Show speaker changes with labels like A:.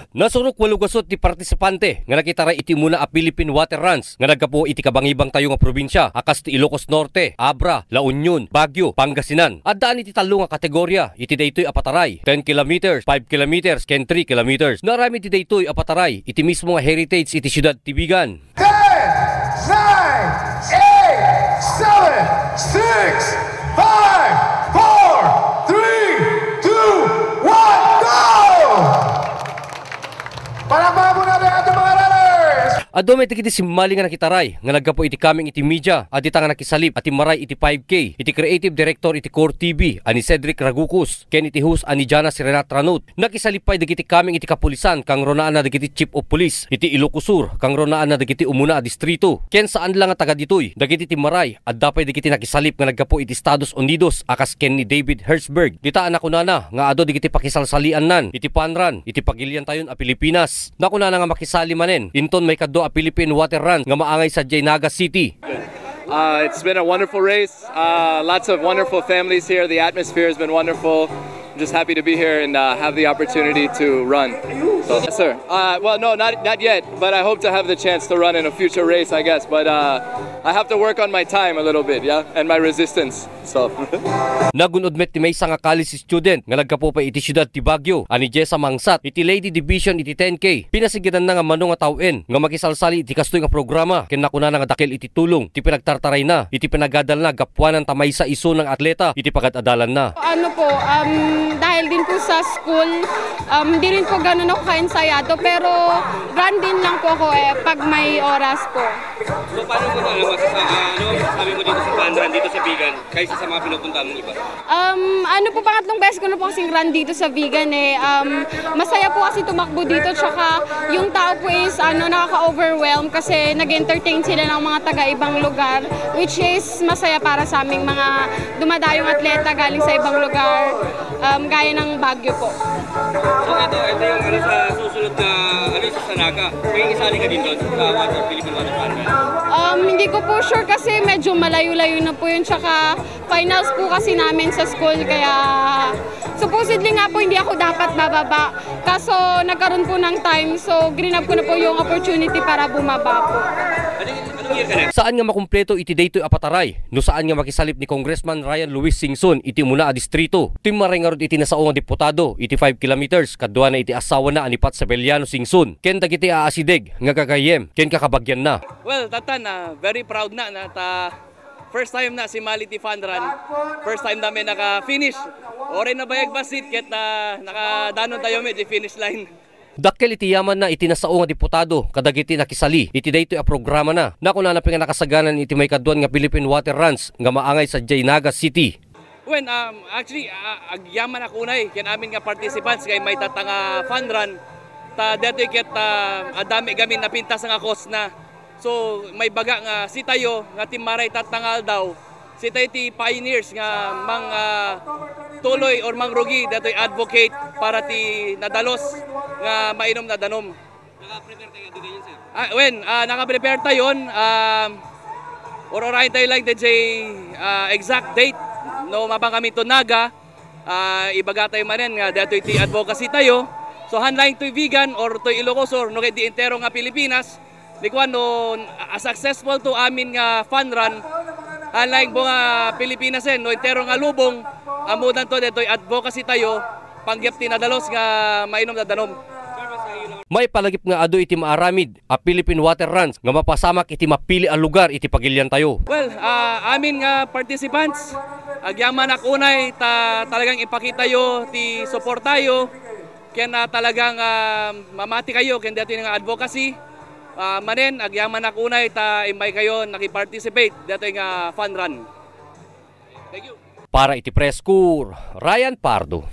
A: Nasurok walugasot ti partisipante nga nakitara iti muna a Philippine Water Runs nga nagkapo iti kabangibang tayo nga probinsya akas ti Ilocos Norte, Abra, La Union, Baguio, Pangasinan. At daan iti talo nga kategorya iti daytoy apataray 10 kilometers, 5 kilometers, ken 3 kilometers. Narami iti daytoy apataray iti mismo nga heritage iti syudad ti Vigan.
B: 10, 9, 8, 7, 6, 5, 4, 3, 2, 1, go! Palakpakan po natin ang ating mga runners!
A: Ado may tikiti simbali nga nakitaray nga nagkapo iti kaming iti media at ita nga nakisalip at maray iti 5K iti creative director iti Core TV ani Cedric Ragucus ken iti host ani Jana Serenat Ranut. Nakisalip pay dagiti kaming iti kapulisan kang ronaan na dagiti chief of police iti Ilocos Sur kang ronaan na dagiti umuna a distrito ken saan lang nga taga ditoy dagiti ti maray at dapay dagiti nakisalip nga nagkapo iti Estados Unidos akas ken ni David Hertzberg. Ditaan na kunana nga ado dagiti pakisalsalian nan iti panran iti pagilian tayon a Pilipinas. Nakunana nga makisali manen inton may kadto a Philippine Water Run nga maangay sa Jaynaga City.
C: It's been a wonderful race. Lots of wonderful families here. The atmosphere has been wonderful. I'm just happy to be here and have the opportunity to run. So, yes, sir. Well, no, not yet, but I hope to have the chance to run in a future race, I guess. But I have to work on my time a little bit, yeah, and my resistance. So.
A: Nagunod met ti may nga college student nga nagkapo pa iti syudad ti Baguio ani Jessa Mangsat iti Lady Division iti 10K. Pinasigidan na nga manong nga tawen nga makisalsali iti kastoy nga programa ken nakuna nga dakil iti tulong iti pinagtartaray na iti pinagadal na gapuanan tamay sa iso ng atleta iti pagad-adalan na.
D: Ano po, dahil din po sa school, hindi rin po ganun ako ka-ensayado pero run din lang po ako pag may oras po.
E: So paano mo na ano sabi mo dito sa run dito sa Vigan kaysa sa mga pinupunta mong iba?
D: Ano po, pangatlong beses ko na po kasing run dito sa Vigan masaya po kasi tumakbo dito tsaka yung tao po is nakaka-overwhelm kasi nag-entertain sila ng mga taga-ibang lugar which is masaya para sa aming mga dumadayong atleta galing sa ibang lugar gaya ng Baguio po.
E: So ito yung sa susunod na sa Sanaga. May isali ka din doon sa Philippine Water Run?
D: Hindi ko po sure kasi medyo malayo-layo na po yun tsaka finals po kasi namin sa school kaya supposedly nga po hindi ako dapat bababa kaso nagkaroon po ng time so grinab ko na po yung opportunity para bumaba po.
E: Anong year ka na?
A: Saan nga makumpleto iti daytoy apataray no saan nga makisalip ni Congressman Ryan Luis Singson iti muna a distrito. Timaray nga rod iti nasaong nga diputado iti 5 kilometers kadwa na iti asawa na ani Pat Sabeliano Singson ken dagiti aasideg nga kakayem ken kakabagyan na.
C: Well, tatan very proud na first time na si Maliti Fun Run. First time namin naka-finish. Ore na bayag basit ket nakadanon tayo med finish line.
A: Dakkel iti yaman na iti nasao nga diputado kadagiti nakisali iti daytoy a programa na nakuna na nga nakasaganan iti may kadwan nga Philippine Water Runs nga maangay sa Jaynaga City.
C: When actually agyaman ako unay ken amin nga participants kay may tatanga fun run ta detoy ket adami gamin napintas nga cost na. So may baga nga si tayo nga timaray tatangal daw si tayo ti pioneers nga tuloy or mangrugi datoy advocate para ti nadalos nga mainom na danom.
E: Naka-prepare tayo din yun, sir?
C: Naka-prepare tayo yun. Orayin tayo lang the exact date no mabang kami to naga. Ibaga tayo manen nga datoy ti advocacy tayo. So hanlaing to'y Vigan or to'y Ilocos or no kay di entero nga Pilipinas. Di ko successful to amin nga fun run. Hanlaing po nga Pilipinas no entero nga lubong. Amudan to detoy advocacy tayo. Pangyap ti nadalos nga mainom na danom.
A: May palagip nga ado iti maaramid a Philippine Water Runs nga mapasamak iti mapili a lugar iti pagilian tayo.
C: Well, amin nga participants agyaman akunay talagang ipakita yo ti support tayo ken talagang mamati kayo ken dito nga advocacy manen agyaman akunay imbay kayo naki-participate dito nga fun run. Thank you.
A: Para iti Press Corps, Ryan Pardo.